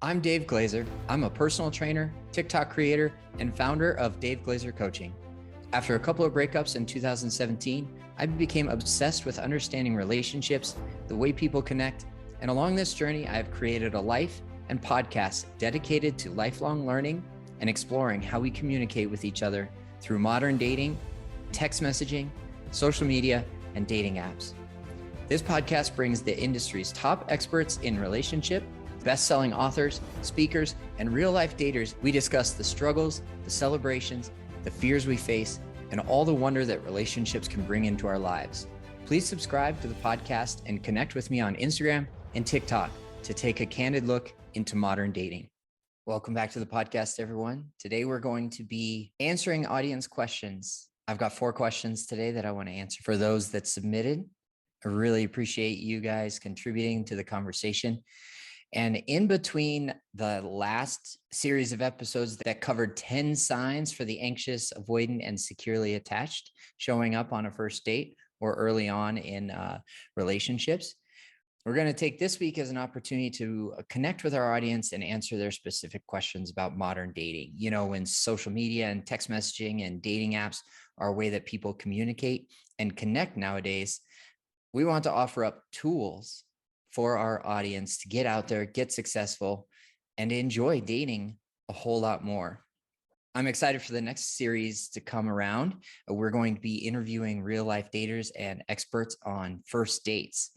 I'm Dave Glaser. I'm a personal trainer, TikTok creator, and founder of Dave Glaser Coaching. After a couple of breakups in 2017, I became obsessed with understanding relationships, the way people connect, and along this journey, I have created a life and podcast dedicated to lifelong learning and exploring how we communicate with each other through modern dating, text messaging, social media, and dating apps. This podcast brings the industry's top experts in relationship, best-selling authors, speakers, and real-life daters. We discuss the struggles, the celebrations, the fears we face, and all the wonder that relationships can bring into our lives. Please subscribe to the podcast and connect with me on Instagram and TikTok to take a candid look into modern dating. Welcome back to the podcast, everyone. Today, we're going to be answering audience questions. I've got 4 questions today that I want to answer for those that submitted. I really appreciate you guys contributing to the conversation. And in between the last series of episodes that covered 10 signs for the anxious, avoidant, and securely attached showing up on a first date or early on in relationships, we're going to take this week as an opportunity to connect with our audience and answer their specific questions about modern dating. You know, when social media and text messaging and dating apps are a way that people communicate and connect nowadays, we want to offer up tools for our audience to get out there, get successful, and enjoy dating a whole lot more. I'm excited for the next series to come around. We're going to be interviewing real life daters and experts on first dates.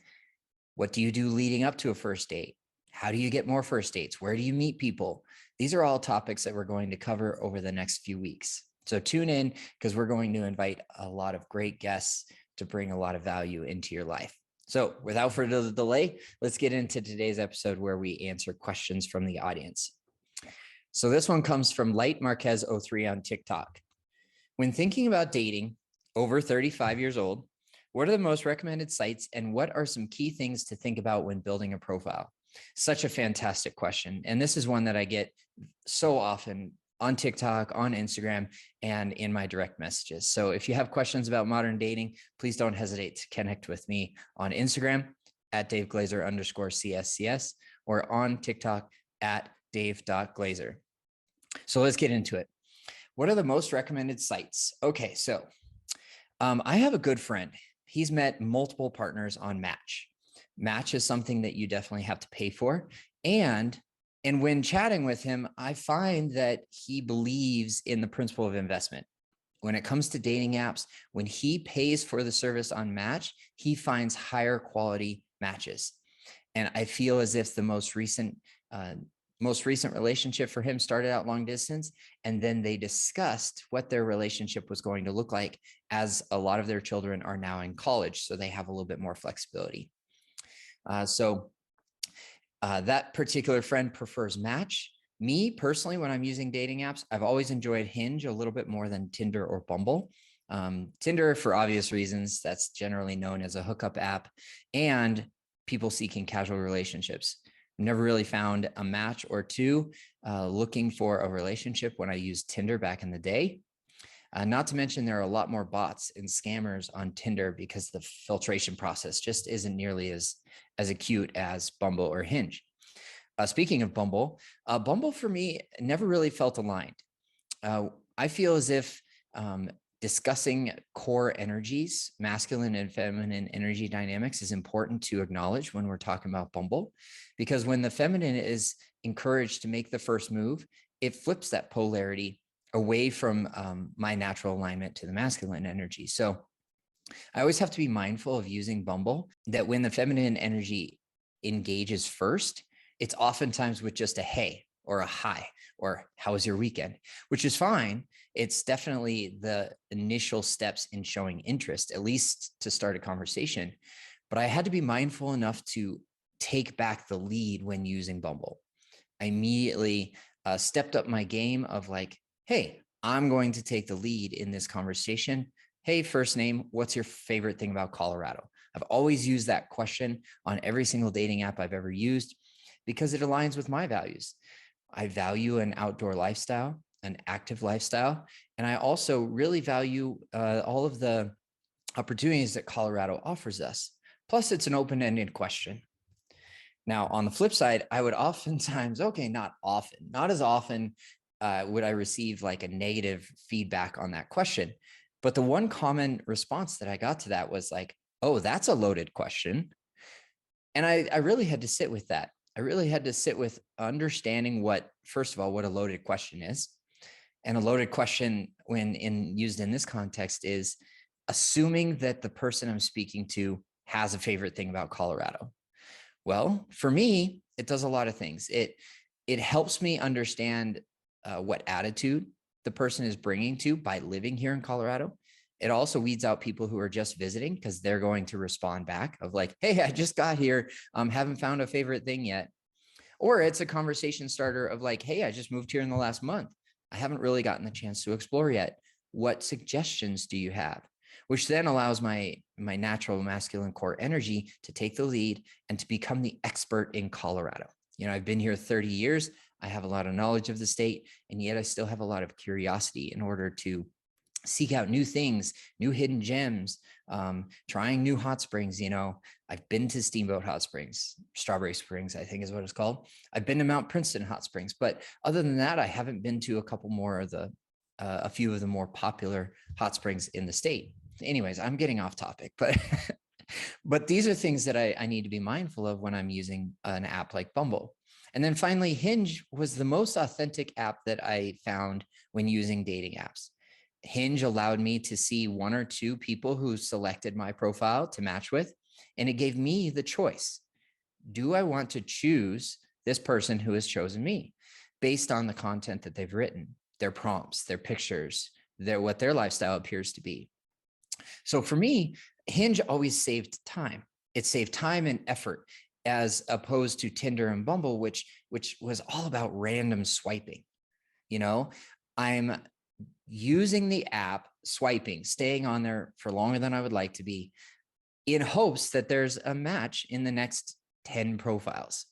What do you do leading up to a first date? How do you get more first dates? Where do you meet people? These are all topics that we're going to cover over the next few weeks. So tune in because we're going to invite a lot of great guests to bring a lot of value into your life. So without further delay, let's get into today's episode where we answer questions from the audience. So this one comes from Light Marquez 03 on TikTok. When thinking about dating over 35 years old, what are the most recommended sites and what are some key things to think about when building a profile? Such a fantastic question. And this is one that I get so often on TikTok, on Instagram, and in my direct messages. So if you have questions about modern dating, please don't hesitate to connect with me on Instagram at @DaveGlaser_CSCS or on TikTok at Dave.Glaser. So let's get into it. What are the most recommended sites? Okay, so I have a good friend. He's met multiple partners on Match. Match is something that you definitely have to pay for. And when chatting with him, I find that he believes in the principle of investment. When it comes to dating apps, when he pays for the service on Match, he finds higher quality matches. And I feel as if the most recent relationship for him started out long distance, and then they discussed what their relationship was going to look like as a lot of their children are now in college. So they have a little bit more flexibility. That particular friend prefers Match. Me personally, when I'm using dating apps, I've always enjoyed Hinge a little bit more than Tinder or Bumble. Tinder, for obvious reasons, that's generally known as a hookup app, and people seeking casual relationships. Never really found a match or two looking for a relationship when I used Tinder back in the day. Not to mention there are a lot more bots and scammers on Tinder because the filtration process just isn't nearly as acute as Bumble or Hinge. Speaking of Bumble, Bumble for me never really felt aligned. I feel as if discussing core energies, masculine and feminine energy dynamics is important to acknowledge when we're talking about Bumble, because when the feminine is encouraged to make the first move, it flips that polarity away from my natural alignment to the masculine energy. So I always have to be mindful of using Bumble that when the feminine energy engages first, it's oftentimes with just a hey or a hi or how was your weekend, which is fine. It's definitely the initial steps in showing interest, at least to start a conversation. But I had to be mindful enough to take back the lead when using Bumble. I immediately stepped up my game of like, hey, I'm going to take the lead in this conversation. Hey, first name, what's your favorite thing about Colorado? I've always used that question on every single dating app I've ever used because it aligns with my values. I value an outdoor lifestyle, an active lifestyle, and I also really value all of the opportunities that Colorado offers us. Plus, it's an open-ended question. Now, on the flip side, I would oftentimes, okay, not often, not as often would I receive like a negative feedback on that question. But the one common response that I got to that was like, oh, that's a loaded question. And I really had to sit with that. I really had to sit with understanding what, first of all, what a loaded question is. And a loaded question, when used in this context, is assuming that the person I'm speaking to has a favorite thing about Colorado. Well, for me, it does a lot of things. It helps me understand what attitude the person is bringing to by living here in Colorado. It also weeds out people who are just visiting because they're going to respond back of like, hey, I just got here, haven't found a favorite thing yet. Or it's a conversation starter of like, hey, I just moved here in the last month. I haven't really gotten the chance to explore yet. What suggestions do you have? Which then allows my natural masculine core energy to take the lead and to become the expert in Colorado. You know, I've been here 30 years. I have a lot of knowledge of the state, and yet I still have a lot of curiosity in order to seek out new things, new hidden gems, trying new hot springs. You know, I've been to Steamboat Hot Springs, Strawberry Springs, I think is what it's called. I've been to Mount Princeton Hot Springs, but other than that, I haven't been to a couple more of a few of the more popular hot springs in the state. Anyways, I'm getting off topic, but but these are things that I need to be mindful of when I'm using an app like Bumble. And then finally, Hinge was the most authentic app that I found when using dating apps. Hinge allowed me to see one or two people who selected my profile to match with, and it gave me the choice. Do I want to choose this person who has chosen me based on the content that they've written, their prompts, their pictures, what their lifestyle appears to be? So for me, Hinge always saved time. It saved time and effort as opposed to Tinder and Bumble, which was all about random swiping. You know, I'm using the app, swiping, staying on there for longer than I would like to be, in hopes that there's a match in the next 10 profiles.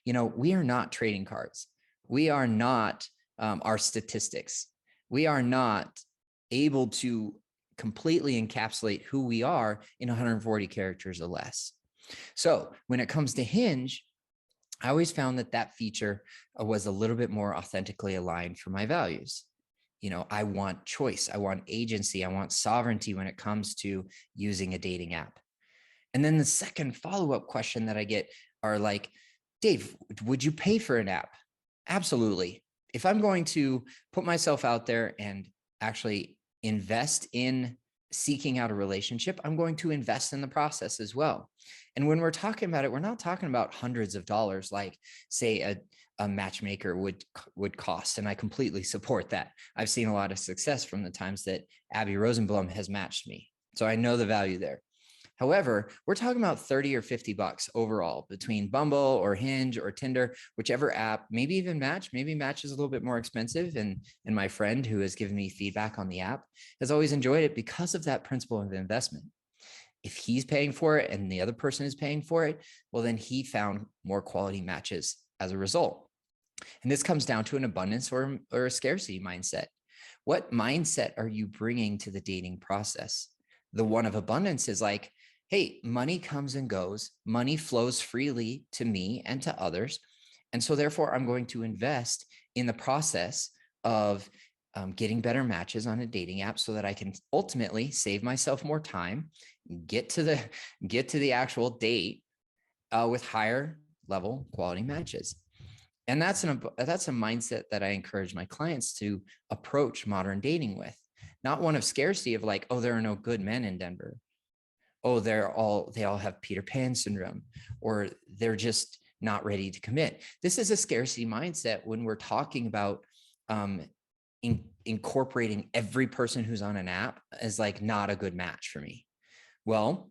You know, we are not trading cards. We are not our statistics. We are not able to completely encapsulate who we are in 140 characters or less. So when it comes to Hinge, I always found that feature was a little bit more authentically aligned for my values. You know, I want choice, I want agency, I want sovereignty when it comes to using a dating app. And then the second follow-up question that I get are like, Dave, would you pay for an app? Absolutely. If I'm going to put myself out there and actually invest in seeking out a relationship, I'm going to invest in the process as well. And when we're talking about it, we're not talking about hundreds of dollars like, say, a matchmaker would cost. And I completely support that. I've seen a lot of success from the times that Abby Rosenblum has matched me. So I know the value there. However, we're talking about 30 or 50 bucks overall between Bumble or Hinge or Tinder, whichever app, maybe even Match. Maybe Match is a little bit more expensive. And my friend who has given me feedback on the app has always enjoyed it because of that principle of investment. If he's paying for it and the other person is paying for it, well, then he found more quality matches as a result. And this comes down to an abundance or a scarcity mindset. What mindset are you bringing to the dating process? The one of abundance is like, hey, money comes and goes. Money flows freely to me and to others. And so therefore, I'm going to invest in the process of getting better matches on a dating app so that I can ultimately save myself more time, get to the actual date with higher level quality matches. And that's a mindset that I encourage my clients to approach modern dating with, not one of scarcity of like, oh, there are no good men in Denver. Oh, they all have Peter Pan syndrome, or they're just not ready to commit. This is a scarcity mindset when we're talking about incorporating every person who's on an app as like not a good match for me. Well,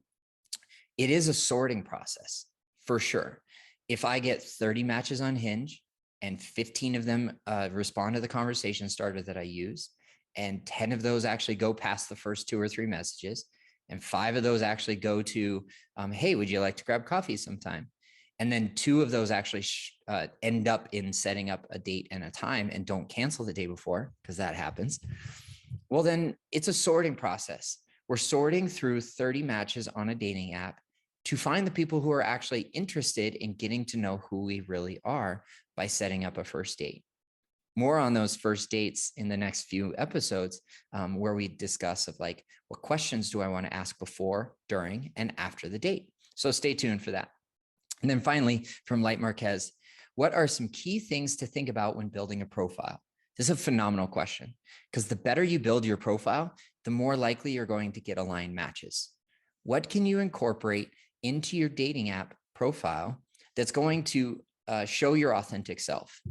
it is a sorting process for sure. If I get 30 matches on Hinge and 15 of them respond to the conversation starter that I use, and 10 of those actually go past the first 2 or 3 messages, and 5 of those actually go to, hey, would you like to grab coffee sometime? And then 2 of those actually end up in setting up a date and a time and don't cancel the day before, because that happens. Well, then it's a sorting process. We're sorting through 30 matches on a dating app to find the people who are actually interested in getting to know who we really are by setting up a first date. More on those first dates in the next few episodes, where we discuss of like, what questions do I want to ask before, during, and after the date? So stay tuned for that. And then finally, from Light Marquez, what are some key things to think about when building a profile? This is a phenomenal question, because the better you build your profile, the more likely you're going to get aligned matches. What can you incorporate into your dating app profile that's going to show your authentic self?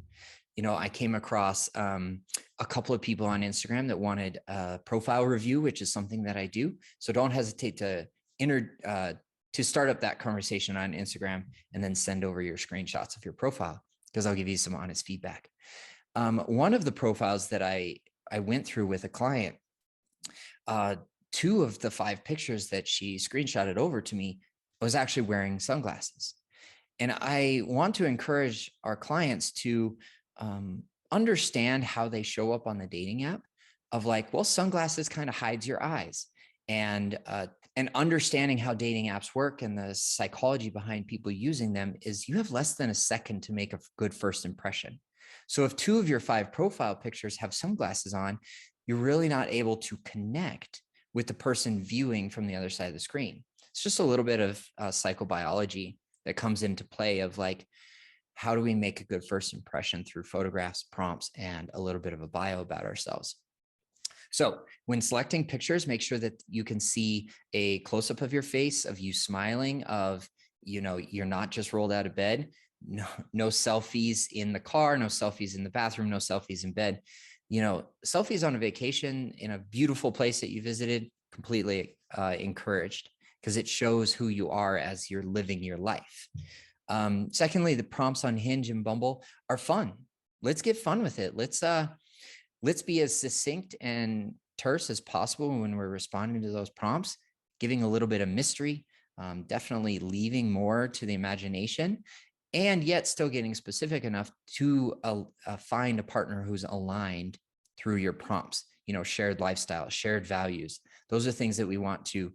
You know, I came across a couple of people on Instagram that wanted a profile review, which is something that I do. So don't hesitate to start up that conversation on Instagram and then send over your screenshots of your profile, because I'll give you some honest feedback. One of the profiles that I went through with a client, 2 of the 5 pictures that she screenshotted over to me was actually wearing sunglasses. And I want to encourage our clients to understand how they show up on the dating app, of like, well, sunglasses kind of hides your eyes, and understanding how dating apps work and the psychology behind people using them is you have less than a second to make a good first impression. So if 2 of your 5 profile pictures have sunglasses on, you're really not able to connect with the person viewing from the other side of the screen. It's just a little bit of psychobiology that comes into play of like, how do we make a good first impression through photographs, prompts, and a little bit of a bio about ourselves? So when selecting pictures, make sure that you can see a close-up of your face, of you smiling, of, you know, you're not just rolled out of bed. No selfies in the car, no selfies in the bathroom, no selfies in bed. You know, selfies on a vacation in a beautiful place that you visited, completely encouraged, because it shows who you are as you're living your life. Secondly, the prompts on Hinge and Bumble are fun. Let's get fun with it. Let's be as succinct and terse as possible when we're responding to those prompts, giving a little bit of mystery, definitely leaving more to the imagination, and yet still getting specific enough to find a partner who's aligned through your prompts. You know, shared lifestyle, shared values. Those are things that we want to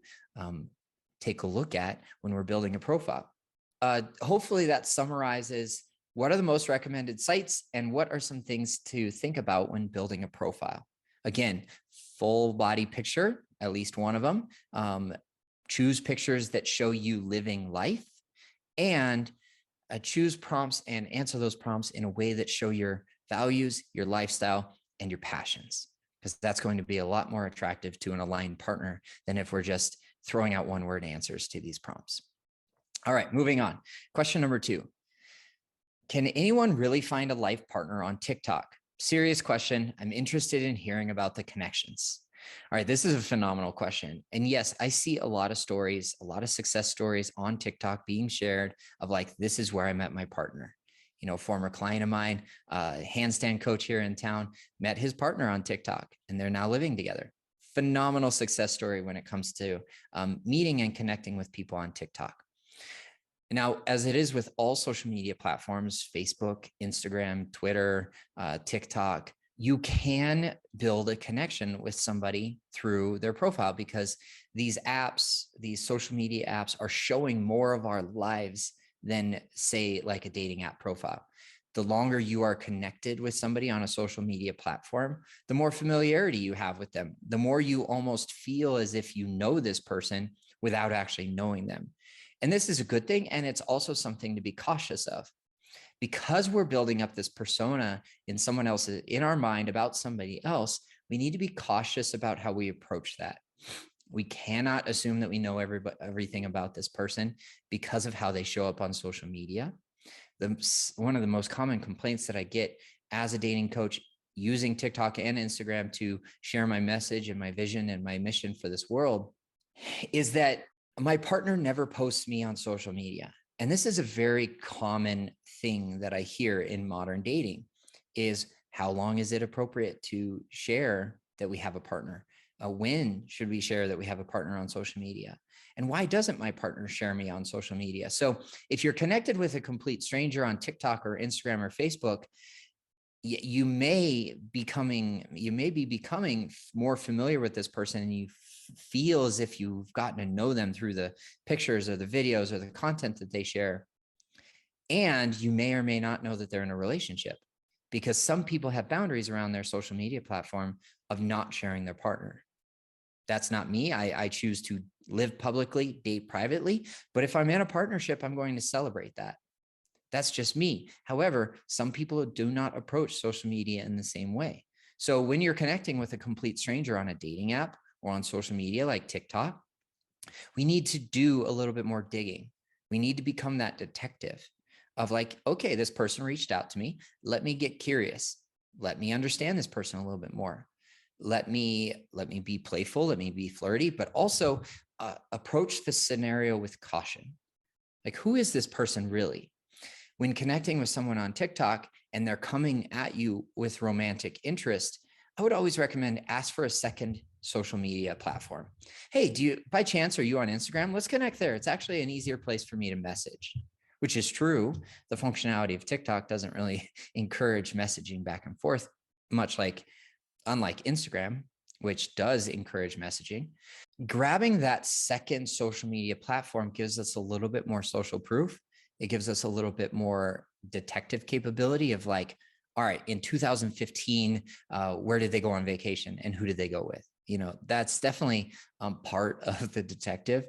take a look at when we're building a profile. Hopefully that summarizes what are the most recommended sites and what are some things to think about when building a profile. Again, full body picture, at least one of them. Choose pictures that show you living life, and choose prompts and answer those prompts in a way that show your values, your lifestyle, and your passions, because that's going to be a lot more attractive to an aligned partner than if we're just throwing out one-word answers to these prompts. All right, moving on. Question number 2. Can anyone really find a life partner on TikTok? Serious question. I'm interested in hearing about the connections. All right, this is a phenomenal question. And yes, I see a lot of stories, a lot of success stories on TikTok being shared of like, this is where I met my partner. You know, former client of mine, handstand coach here in town, met his partner on TikTok, and they're now living together. Phenomenal success story when it comes to meeting and connecting with people on TikTok. Now, as it is with all social media platforms, Facebook, Instagram, Twitter, TikTok, you can build a connection with somebody through their profile, because these apps, these social media apps, are showing more of our lives than, say, like a dating app profile. The longer you are connected with somebody on a social media platform, the more familiarity you have with them, the more you almost feel as if you know this person without actually knowing them. And this is a good thing. And it's also something to be cautious of, because we're building up this persona in someone else's, in our mind, about somebody else. We need to be cautious about how we approach that. We cannot assume that we know everything about this person because of how they show up on social media. One of the most common complaints that I get as a dating coach using TikTok and Instagram to share my message and my vision and my mission for this world is that my partner never posts me on social media. And this is a very common thing that I hear in modern dating, is how long is it appropriate to share that we have a partner? When should we share that we have a partner on social media? And why doesn't my partner share me on social media? So if you're connected with a complete stranger on TikTok or Instagram or Facebook, you may be becoming more familiar with this person, and you feel as if you've gotten to know them through the pictures or the videos or the content that they share. And you may or may not know that they're in a relationship, because some people have boundaries around their social media platform of not sharing their partner. That's not me. I choose to live publicly, date privately. But if I'm in a partnership, I'm going to celebrate that. That's just me. However, some people do not approach social media in the same way. So when you're connecting with a complete stranger on a dating app or on social media like TikTok, we need to do a little bit more digging. We need to become that detective of like, okay, this person reached out to me. Let me get curious. Let me understand this person a little bit more. Let me be playful. Let me be flirty, but also approach the scenario with caution. Like, who is this person really? When connecting with someone on TikTok and they're coming at you with romantic interest, I would always recommend ask for a second social media platform. Hey, by chance, are you on Instagram? Let's connect there. It's actually an easier place for me to message, which is true. The functionality of TikTok doesn't really encourage messaging back and forth, unlike Instagram, which does encourage messaging. Grabbing that second social media platform gives us a little bit more social proof. It gives us a little bit more detective capability of like, all right, in 2015, where did they go on vacation and who did they go with? That's definitely part of the detective.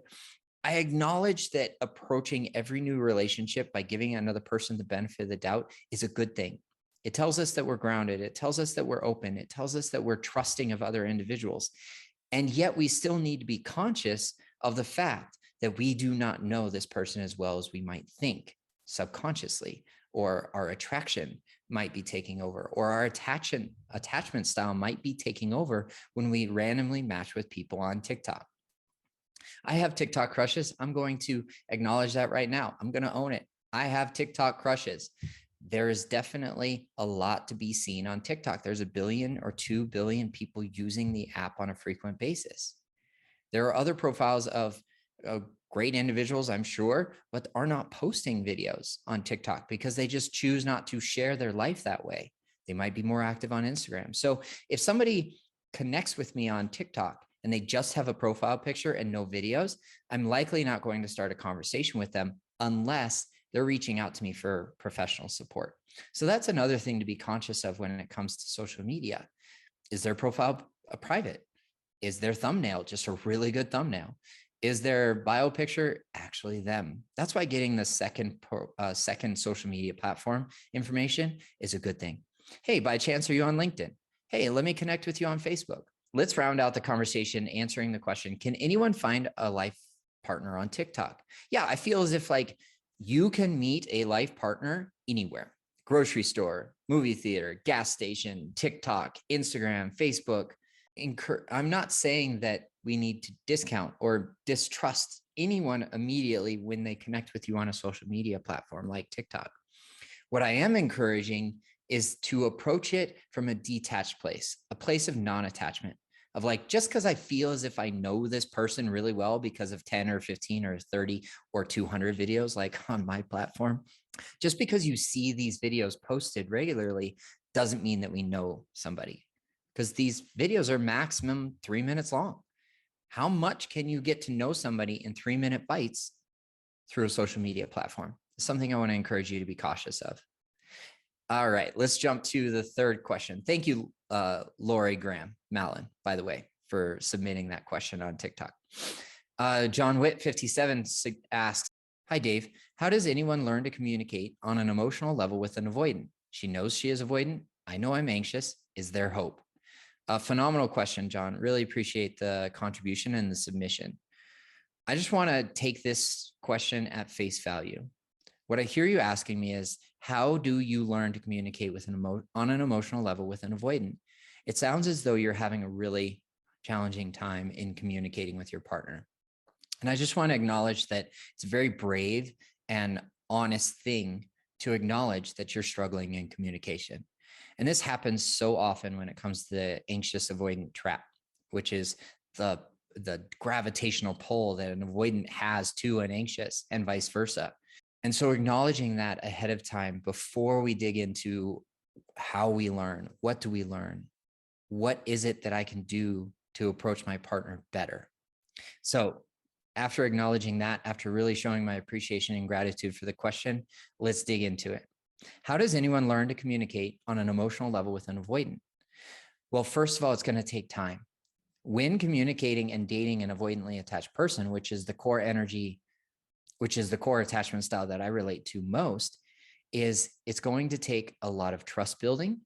I acknowledge that approaching every new relationship by giving another person the benefit of the doubt is a good thing. It tells us that we're grounded. It tells us that we're open. It tells us that we're trusting of other individuals. And yet we still need to be conscious of the fact that we do not know this person as well as we might think subconsciously, or our attraction might be taking over, or our attachment style might be taking over when we randomly match with people on TikTok. I have TikTok crushes. I'm going to acknowledge that right now. I'm going to own it. I have TikTok crushes. There is definitely a lot to be seen on TikTok. There's 1 billion or 2 billion people using the app on a frequent basis. There are other profiles of great individuals, I'm sure, but are not posting videos on TikTok because they just choose not to share their life that way. They might be more active on Instagram. So if somebody connects with me on TikTok and they just have a profile picture and no videos, I'm likely not going to start a conversation with them unless they're reaching out to me for professional support. So that's another thing to be conscious of when it comes to social media. Is their profile private? Is their thumbnail just a really good thumbnail? Is their bio picture actually them? That's why getting the second social media platform information is a good thing. Hey, by chance, are you on LinkedIn? Hey, let me connect with you on Facebook. Let's round out the conversation answering the question, can anyone find a life partner on TikTok? Yeah, I feel as if like you can meet a life partner anywhere. Grocery store, movie theater, gas station, TikTok, Instagram, Facebook. I'm not saying that we need to discount or distrust anyone immediately when they connect with you on a social media platform like TikTok. What I am encouraging is to approach it from a detached place, a place of non-attachment, of like, just because I feel as if I know this person really well because of 10 or 15 or 30 or 200 videos, like on my platform, just because you see these videos posted regularly doesn't mean that we know somebody, because these videos are maximum 3 minutes long. How much can you get to know somebody in 3-minute bites through a social media platform? It's something I want to encourage you to be cautious of. All right, let's jump to the third question. Thank you, Lori Graham Mallon, by the way, for submitting that question on TikTok. John Witt 57 asks, hi, Dave. How does anyone learn to communicate on an emotional level with an avoidant? She knows she is avoidant. I know I'm anxious. Is there hope? A phenomenal question, John. Really appreciate the contribution and the submission. I just want to take this question at face value. What I hear you asking me is, how do you learn to communicate with on an emotional level with an avoidant? It sounds as though you're having a really challenging time in communicating with your partner. And I just want to acknowledge that it's a very brave and honest thing to acknowledge that you're struggling in communication. And this happens so often when it comes to the anxious avoidant trap, which is the gravitational pull that an avoidant has to an anxious and vice versa. And so acknowledging that ahead of time before we dig into how we learn, what do we learn? What is it that I can do to approach my partner better. So after acknowledging that, after really showing my appreciation and gratitude for the question, let's dig into it. How does anyone learn to communicate on an emotional level with an avoidant? Well, first of all, it's going to take time. When communicating and dating an avoidantly attached person, which is the core attachment style that I relate to most, it's going to take a lot of trust building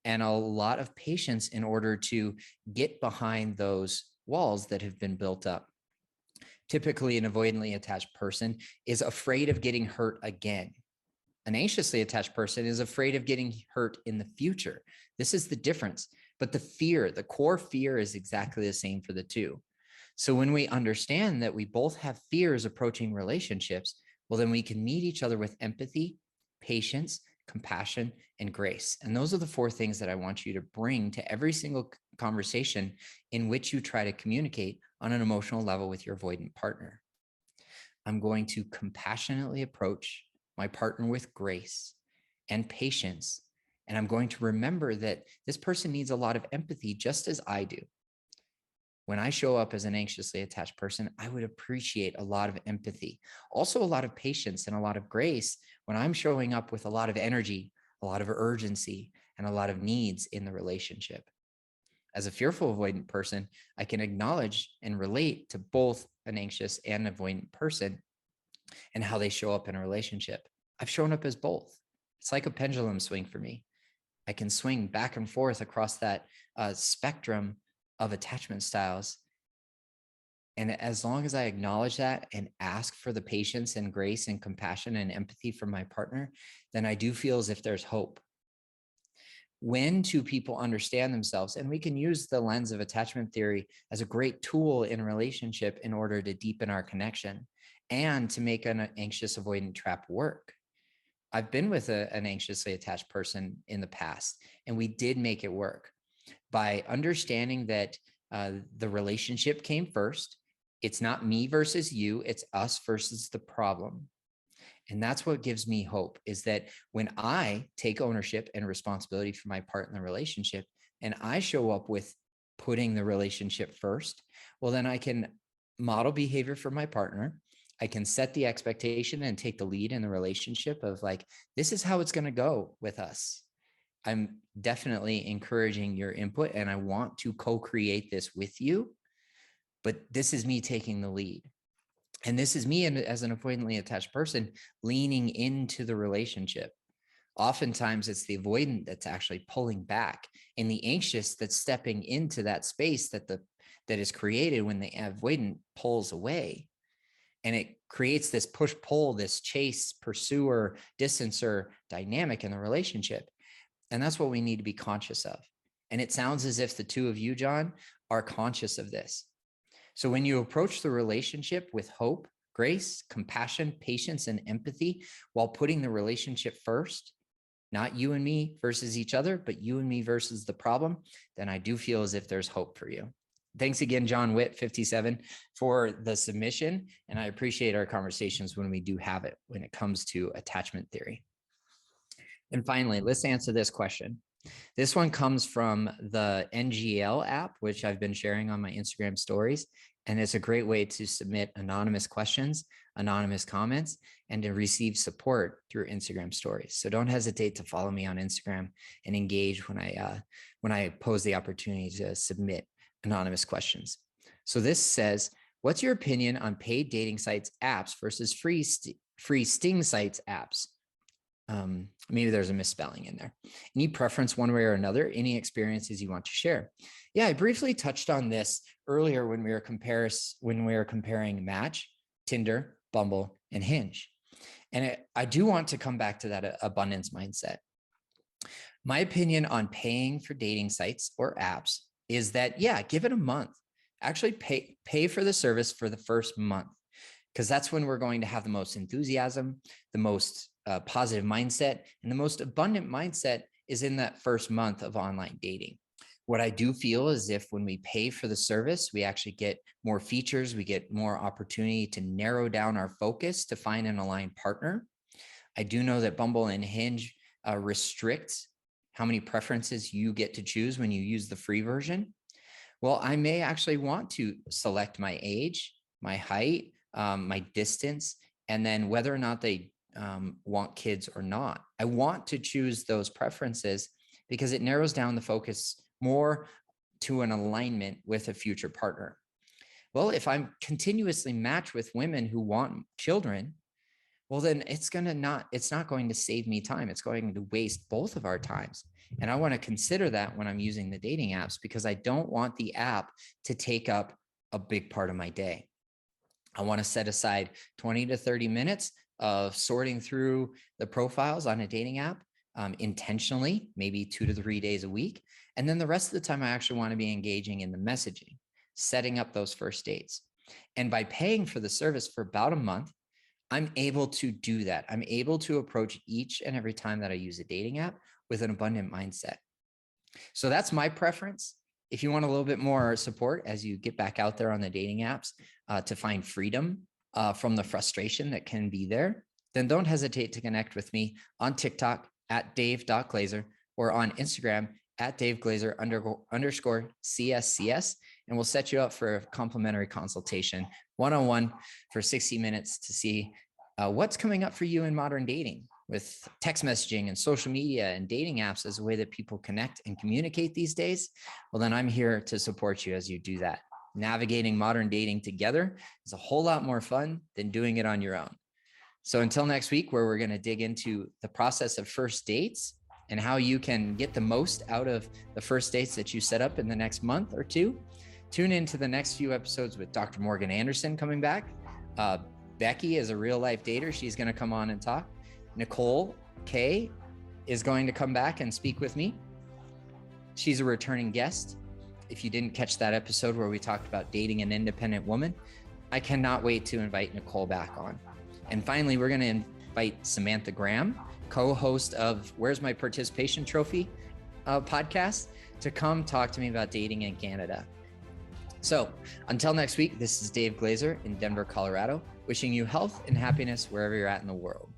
and a lot of patience in order to get behind those walls that have been built up. Typically, an avoidantly attached person is afraid of getting hurt again. An anxiously attached person is afraid of getting hurt in the future. This is the difference. But the core fear is exactly the same for the two. So when we understand that we both have fears approaching relationships, well, then we can meet each other with empathy, patience, compassion, and grace. And those are the 4 things that I want you to bring to every single conversation in which you try to communicate on an emotional level with your avoidant partner. I'm going to compassionately approach my partner with grace and patience. And I'm going to remember that this person needs a lot of empathy, just as I do. When I show up as an anxiously attached person, I would appreciate a lot of empathy, also a lot of patience and a lot of grace when I'm showing up with a lot of energy, a lot of urgency, and a lot of needs in the relationship. As a fearful avoidant person, I can acknowledge and relate to both an anxious and avoidant person and how they show up in a relationship. I've shown up as both. It's like a pendulum swing for me. I can swing back and forth across that spectrum of attachment styles. And as long as I acknowledge that and ask for the patience and grace and compassion and empathy from my partner, then I do feel as if there's hope. When 2 people understand themselves, and we can use the lens of attachment theory as a great tool in a relationship in order to deepen our connection and to make an anxious avoidant trap work. I've been with an anxiously attached person in the past, and we did make it work by understanding that the relationship came first. It's not me versus you, it's us versus the problem. And that's what gives me hope, is that when I take ownership and responsibility for my part in the relationship, and I show up with putting the relationship first, well, then I can model behavior for my partner. I can set the expectation and take the lead in the relationship of like, this is how it's going to go with us. I'm definitely encouraging your input and I want to co-create this with you, but this is me taking the lead. And this is me as an avoidantly attached person leaning into the relationship. Oftentimes it's the avoidant that's actually pulling back and the anxious that's stepping into that space that is created when the avoidant pulls away. And it creates this push-pull, this chase, pursuer, distancer dynamic in the relationship. And that's what we need to be conscious of. And it sounds as if the 2 of you, John, are conscious of this. So when you approach the relationship with hope, grace, compassion, patience, and empathy, while putting the relationship first, not you and me versus each other, but you and me versus the problem, then I do feel as if there's hope for you. Thanks again, John Witt, 57, for the submission. And I appreciate our conversations when we do have it, when it comes to attachment theory. And finally, let's answer this question. This one comes from the NGL app, which I've been sharing on my Instagram stories. And it's a great way to submit anonymous questions, anonymous comments, and to receive support through Instagram stories. So don't hesitate to follow me on Instagram and engage when I pose the opportunity to submit anonymous questions. So this says, what's your opinion on paid dating sites apps versus free sting sites apps? Maybe there's a misspelling in there. Any preference one way or another? Any experiences you want to share? Yeah, I briefly touched on this earlier when we were comparing Match, Tinder, Bumble, and Hinge. And I do want to come back to that abundance mindset. My opinion on paying for dating sites or apps is that, yeah, give it a month. Actually pay for the service for the first month, because that's when we're going to have the most enthusiasm, the most positive mindset, and the most abundant mindset is in that first month of online dating. What I do feel is if when we pay for the service, we actually get more features, we get more opportunity to narrow down our focus to find an aligned partner. I do know that Bumble and Hinge restrict how many preferences you get to choose when you use the free version. Well, I may actually want to select my age, my height, my distance, and then whether or not they want kids or not. I want to choose those preferences because it narrows down the focus more to an alignment with a future partner. Well, if I'm continuously matched with women who want children, well, then it's not going to save me time. It's going to waste both of our times. And I want to consider that when I'm using the dating apps, because I don't want the app to take up a big part of my day. I want to set aside 20 to 30 minutes of sorting through the profiles on a dating app intentionally, maybe 2 to 3 days a week. And then the rest of the time, I actually want to be engaging in the messaging, setting up those first dates. And by paying for the service for about a month, I'm able to do that. I'm able to approach each and every time that I use a dating app with an abundant mindset. So that's my preference. If you want a little bit more support as you get back out there on the dating apps to find freedom from the frustration that can be there, then don't hesitate to connect with me on TikTok at Dave.Glaser or on Instagram at Dave Glaser _ CSCS. And we'll set you up for a complimentary consultation one-on-one for 60 minutes to see what's coming up for you in modern dating with text messaging and social media and dating apps as a way that people connect and communicate these days. Well, then I'm here to support you as you do that. Navigating modern dating together is a whole lot more fun than doing it on your own. So until next week, where we're going to dig into the process of first dates and how you can get the most out of the first dates that you set up in the next month or two. Tune into the next few episodes with Dr. Morgan Anderson coming back. Becky is a real life dater. She's going to come on and talk. Nicole K is going to come back and speak with me. She's a returning guest. If you didn't catch that episode where we talked about dating an independent woman, I cannot wait to invite Nicole back on. And finally, we're going to invite Samantha Graham, co-host of Where's My Participation Trophy podcast, to come talk to me about dating in Canada. So until next week, this is Dave Glaser in Denver, Colorado, wishing you health and happiness wherever you're at in the world.